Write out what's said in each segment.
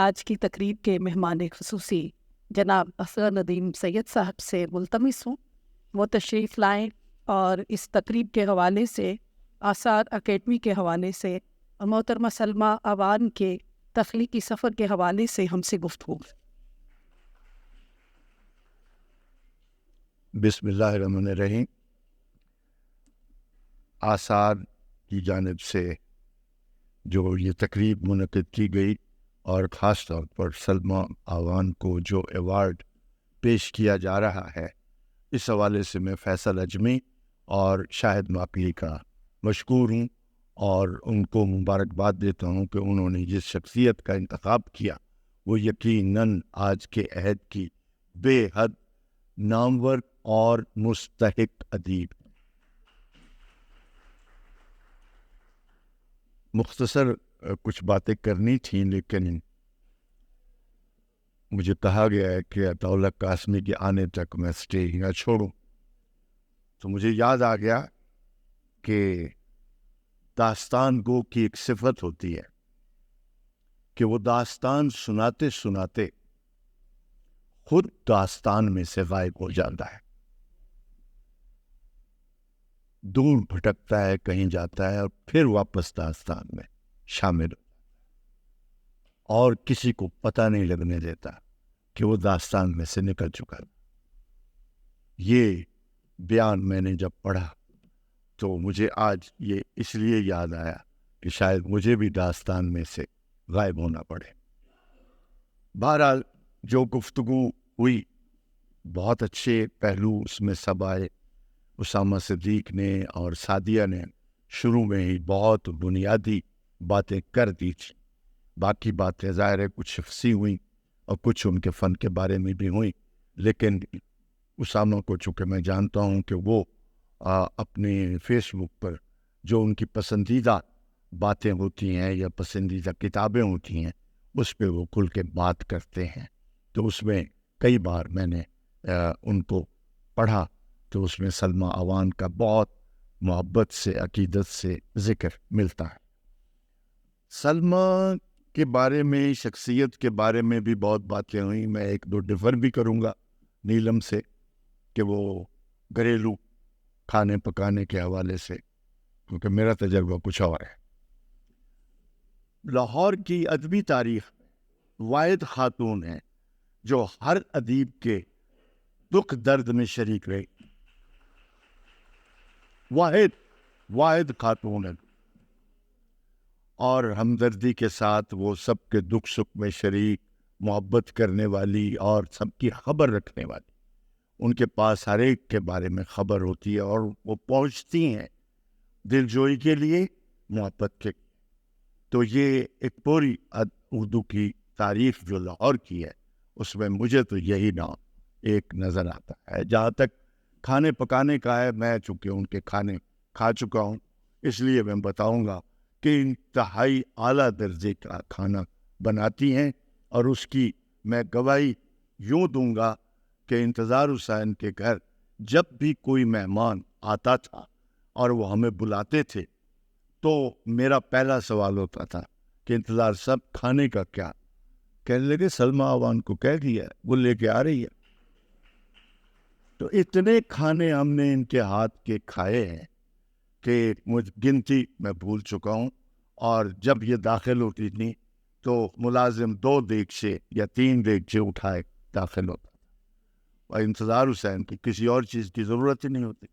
آج کی تقریب کے مہمان خصوصی جناب اصغر ندیم سید صاحب سے ملتمس ہوں وہ تشریف لائیں اور اس تقریب کے حوالے سے، آثار اکیڈمی کے حوالے سے اور محترمہ سلمیٰ اوان کے تخلیقی سفر کے حوالے سے ہم سے گفتگو۔ بسم اللہ الرحمن الرحیم۔ آثار کی جانب سے جو یہ تقریب منعقد کی گئی اور خاص طور پر سلمیٰ اوان کو جو ایوارڈ پیش کیا جا رہا ہے، اس حوالے سے میں فیصل اجمی اور شاہد ماپلی کا مشکور ہوں اور ان کو مبارکباد دیتا ہوں کہ انہوں نے جس شخصیت کا انتخاب کیا وہ یقیناً آج کے عہد کی بے حد نامور اور مستحق ادیب۔ مختصر کچھ باتیں کرنی تھیں، لیکن مجھے کہا گیا ہے کہ عطاءاللہ قاسمی کے آنے تک میں اسٹیج نہ چھوڑوں، تو مجھے یاد آ گیا کہ داستان گو کی ایک صفت ہوتی ہے کہ وہ داستان سناتے سناتے خود داستان میں سے غائب ہو جاتا ہے، دور بھٹکتا ہے، کہیں جاتا ہے اور پھر واپس داستان میں شامل ہو، اور کسی کو پتہ نہیں لگنے دیتا کہ وہ داستان میں سے نکل چکا۔ یہ بیان میں نے جب پڑھا تو مجھے آج یہ اس لیے یاد آیا کہ شاید مجھے بھی داستان میں سے غائب ہونا پڑے۔ بہرحال جو گفتگو ہوئی، بہت اچھے پہلو اس میں سب آئے۔ اسامہ صدیق نے اور سعدیہ نے شروع میں ہی بہت بنیادی باتیں کر دی تھیں، باقی باتیں ظاہر ہے کچھ شخصی ہوئیں اور کچھ ان کے فن کے بارے میں بھی ہوئیں، لیکن اسامہ کو چونکہ میں جانتا ہوں کہ وہ اپنے فیس بک پر جو ان کی پسندیدہ باتیں ہوتی ہیں یا پسندیدہ کتابیں ہوتی ہیں اس پہ وہ کھل کے بات کرتے ہیں، تو اس میں کئی بار میں نے ان کو پڑھا تو اس میں سلمیٰ اوان کا بہت محبت سے، عقیدت سے ذکر ملتا ہے۔ سلمیٰ کے بارے میں، شخصیت کے بارے میں بھی بہت باتیں ہوئیں۔ میں ایک دو ڈفر بھی کروں گا نیلم سے کہ وہ گھریلو کھانے پکانے کے حوالے سے، کیونکہ میرا تجربہ کچھ اور ہے۔ لاہور کی ادبی تاریخ واحد خاتون ہے جو ہر ادیب کے دکھ درد میں شریک رہی، واحد خاتون ہے، اور ہمدردی کے ساتھ وہ سب کے دکھ سکھ میں شریک، محبت کرنے والی اور سب کی خبر رکھنے والی۔ ان کے پاس ہر ایک کے بارے میں خبر ہوتی ہے اور وہ پہنچتی ہیں دل جوئی کے لیے، محبت کے۔ تو یہ ایک پوری اردو کی تاریخ جو لاہور کی ہے اس میں مجھے تو یہی نام ایک نظر آتا ہے۔ جہاں تک کھانے پکانے کا ہے، میں چونکہ ان کے کھانے کھا چکا ہوں اس لیے میں بتاؤں گا کہ انتہائی اعلیٰ درجے کا کھانا بناتی ہیں، اور اس کی میں گواہی یوں دوں گا کہ انتظار حسین کے گھر جب بھی کوئی مہمان آتا تھا اور وہ ہمیں بلاتے تھے تو میرا پہلا سوال ہوتا تھا کہ انتظار صاحب کھانے کا کیا؟ کہنے لگے سلمیٰ اوان کو کہہ دیا وہ لے کے آ رہی ہے۔ تو اتنے کھانے ہم نے ان کے ہاتھ کے کھائے ہیں کہ مجھ گنتی میں بھول چکا ہوں، اور جب یہ داخل ہوتی تھی تو ملازم 2 دیگچے یا 3 دیگچے اٹھائے داخل ہوتا تھا، اور انتظار حسین کی کسی اور چیز کی ضرورت ہی نہیں ہوتی۔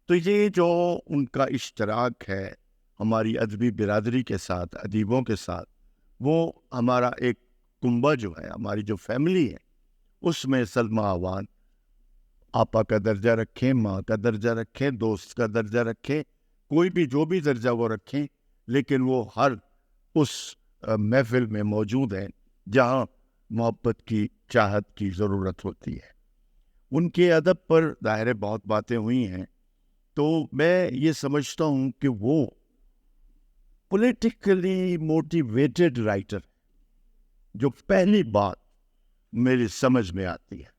تو یہ جو ان کا اشتراک ہے ہماری ادبی برادری کے ساتھ، ادیبوں کے ساتھ، وہ ہمارا ایک کنبہ جو ہے، ہماری جو فیملی ہے، اس میں سلمیٰ اوان آپا کا درجہ رکھیں، ماں کا درجہ رکھیں، دوست کا درجہ رکھیں، کوئی بھی جو بھی درجہ وہ رکھیں، لیکن وہ ہر اس محفل میں موجود ہیں جہاں محبت کی، چاہت کی ضرورت ہوتی ہے۔ ان کے ادب پر ظاہر بہت باتیں ہوئی ہیں، تو میں یہ سمجھتا ہوں کہ وہ پولیٹیکلی موٹیویٹڈ رائٹر جو پہلی بات میری سمجھ میں آتی ہے،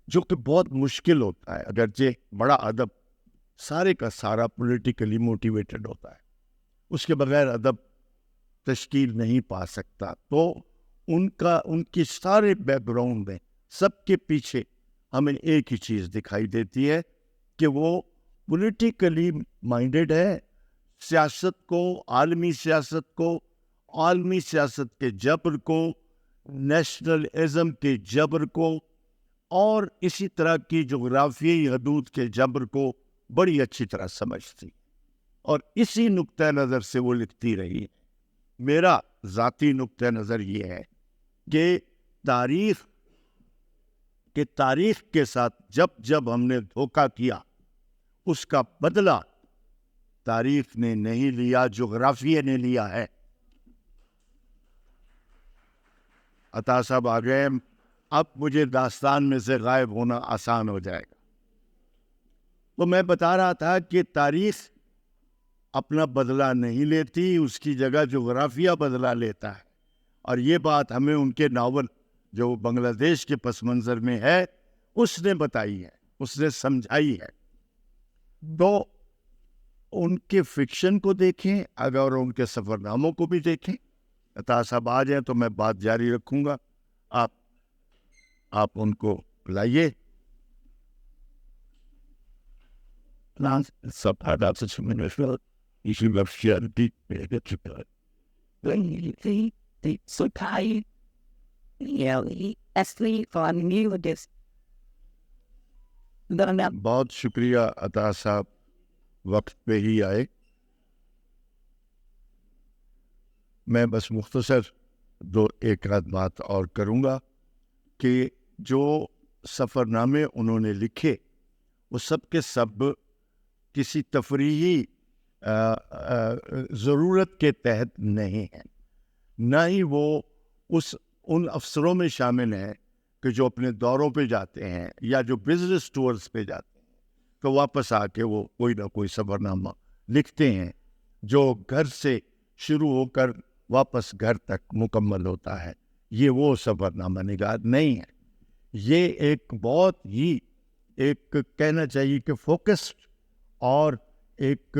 جو کہ بہت مشکل ہوتا ہے، اگرچہ بڑا ادب سارے کا سارا پولیٹیکلی موٹیویٹڈ ہوتا ہے، اس کے بغیر ادب تشکیل نہیں پا سکتا۔ تو ان کی سارے بیک گراؤنڈ میں سب کے پیچھے ہمیں ایک ہی چیز دکھائی دیتی ہے کہ وہ پولیٹیکلی مائنڈیڈ ہے. سیاست کو، عالمی سیاست کے جبر کو، نیشنلزم کے جبر کو، اور اسی طرح کی جغرافیائی حدود کے جبر کو بڑی اچھی طرح سمجھتی، اور اسی نقطۂ نظر سے وہ لکھتی رہی. میرا ذاتی نقطۂ نظر یہ ہے کہ تاریخ کے ساتھ جب ہم نے دھوکہ کیا، اس کا بدلہ تاریخ نے نہیں لیا، جغرافیہ نے لیا ہے. عطا صاحب آ گئے، اب مجھے داستان میں سے غائب ہونا آسان ہو جائے گا. تو میں بتا رہا تھا کہ تاریخ اپنا بدلہ نہیں لیتی، اس کی جگہ جغرافیہ بدلہ لیتا ہے. اور یہ بات ہمیں ان کے ناول جو بنگلہ دیش کے پس منظر میں ہے اس نے بتائی ہے، اس نے سمجھائی ہے. تو ان کے فکشن کو دیکھیں، اگر ان کے سفر ناموں کو بھی دیکھیں. عطا صاحب آ جائیں تو میں بات جاری رکھوں گا. آپ ان کو بلائیے. بہت شکریہ عطا صاحب، وقت پہ ہی آئے. میں بس مختصر ایک آدھ بات اور کروں گا کہ جو سفر نامے انہوں نے لکھے وہ سب کے سب کسی تفریحی ضرورت کے تحت نہیں ہیں، نہ ہی وہ ان افسروں میں شامل ہیں کہ جو اپنے دوروں پہ جاتے ہیں یا جو بزنس ٹورز پہ جاتے ہیں تو واپس آ کے وہ کوئی نہ کوئی سفر نامہ لکھتے ہیں جو گھر سے شروع ہو کر واپس گھر تک مکمل ہوتا ہے. یہ وہ سفر نامہ نگار نہیں ہے. یہ ایک بہت ہی کہنا چاہیے کہ فوکسڈ اور ایک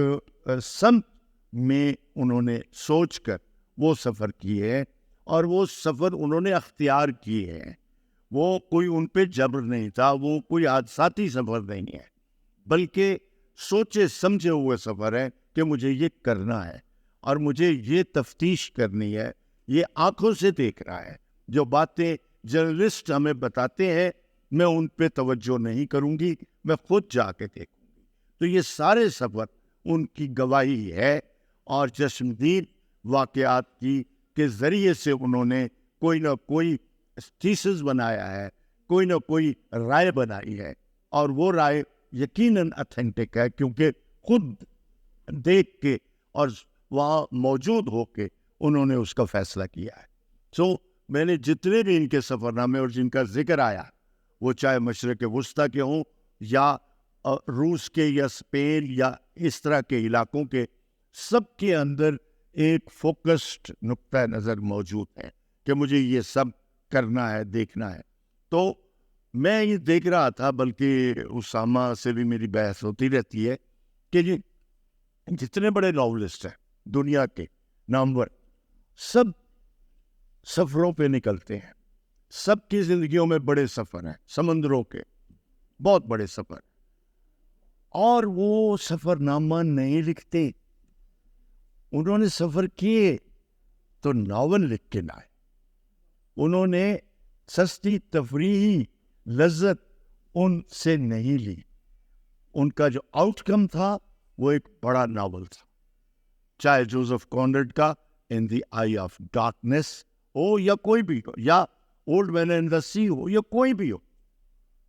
سمت میں انہوں نے سوچ کر وہ سفر کیے ہیں، اور وہ سفر انہوں نے اختیار کیے ہیں. وہ کوئی ان پہ جبر نہیں تھا، وہ کوئی حادثاتی سفر نہیں ہے، بلکہ سوچے سمجھے ہوئے سفر ہے کہ مجھے یہ کرنا ہے اور مجھے یہ تفتیش کرنی ہے. یہ آنکھوں سے دیکھ رہا ہے. جو باتیں جرنلسٹ ہمیں بتاتے ہیں میں ان پہ توجہ نہیں کروں گی، میں خود جا کے دیکھوں گی. تو یہ سارے سفر ان کی گواہی ہے، اور چشمدید واقعات کے ذریعے سے انہوں نے کوئی نہ کوئی تھیسس بنایا ہے، کوئی نہ کوئی رائے بنائی ہے، اور وہ رائے یقیناً اتھینٹک ہے کیونکہ خود دیکھ کے اور وہاں موجود ہو کے انہوں نے اس کا فیصلہ کیا ہے. میں نے جتنے بھی ان کے سفر نامے اور جن کا ذکر آیا، وہ چاہے مشرق وسطیٰ کے ہوں یا روس کے یا اسپین یا اس طرح کے علاقوں کے، سب کے اندر ایک فوکسڈ نقطہ نظر موجود ہے کہ مجھے یہ سب کرنا ہے، دیکھنا ہے. تو میں یہ دیکھ رہا تھا، بلکہ اسامہ سے بھی میری بحث ہوتی رہتی ہے کہ جتنے بڑے ناولسٹ ہیں دنیا کے نامور، سب سفروں پہ نکلتے ہیں. سب کی زندگیوں میں بڑے سفر ہیں، سمندروں کے بہت بڑے سفر، اور وہ سفر نامہ نہیں لکھتے. انہوں نے سفر کیے تو ناول لکھ کے لائے. انہوں نے سستی تفریحی لذت ان سے نہیں لی. ان کا جو آؤٹ کم تھا وہ ایک بڑا ناول تھا، چاہے جوزف کانرڈ کا ان دی آئی آف ڈارکنیس ہو یا کوئی بھی ہو، یا اولڈ مین اینڈ دا سی ہو، یا کوئی بھی ہو.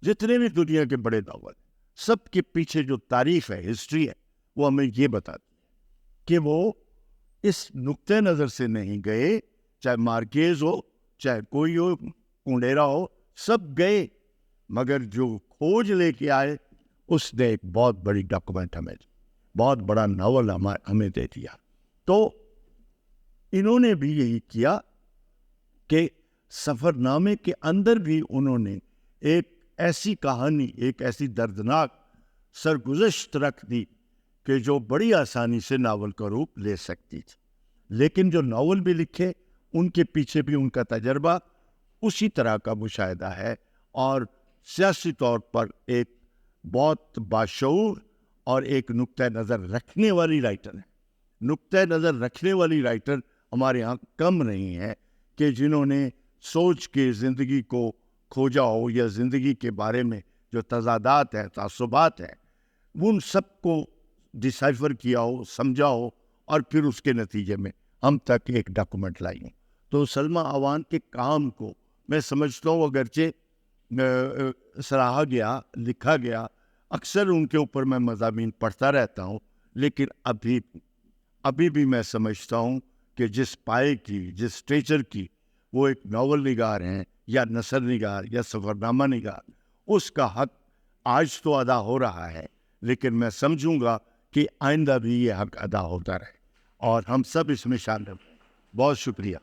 جتنے بھی دنیا کے بڑے ناول سب کے پیچھے جو تاریخ ہے، ہسٹری ہے، وہ ہمیں یہ بتاتی ہے کہ وہ اس نقطۂ نظر سے نہیں گئے. چاہے مارکیز ہو، چاہے کوئی ہو، کنڈیرا ہو، سب گئے، مگر جو کھوج لے کے آئے اس نے ایک بہت بڑی ڈاکومنٹ ہمیں، بہت بڑا ناول ہمیں دے دیا. تو انہوں نے بھی یہی کیا کہ سفر نامے کے اندر بھی انہوں نے ایک ایسی کہانی، ایک ایسی دردناک سرگزشت رکھ دی کہ جو بڑی آسانی سے ناول کا روپ لے سکتی تھی. لیکن جو ناول بھی لکھے ان کے پیچھے بھی ان کا تجربہ اسی طرح کا مشاہدہ ہے، اور سیاسی طور پر ایک بہت باشعور اور ایک نقطۂ نظر رکھنے والی رائٹر ہے۔ نقطۂ نظر رکھنے والی رائٹر ہمارے یہاں کم نہیں ہے کہ جنہوں نے سوچ کے زندگی کو کھوجا ہو، یا زندگی کے بارے میں جو تضادات ہیں، تعصبات ہیں، ان سب کو ڈسائفر کیا ہو، سمجھا ہو، اور پھر اس کے نتیجے میں ہم تک ایک ڈاکومنٹ لائی ہوں۔ تو سلمی عوان کے کام کو میں سمجھتا ہوں اگرچہ سراہا گیا، لکھا گیا، اکثر ان کے اوپر میں مضامین پڑھتا رہتا ہوں، لیکن ابھی بھی میں سمجھتا ہوں کہ جس پائے کی، جس اسٹیچر کی وہ ایک ناول نگار ہیں، یا نثر نگار، یا سفرنامہ نگار، اس کا حق آج تو ادا ہو رہا ہے، لیکن میں سمجھوں گا کہ آئندہ بھی یہ حق ادا ہوتا رہے، اور ہم سب اس میں شامل ہیں۔ بہت شکریہ۔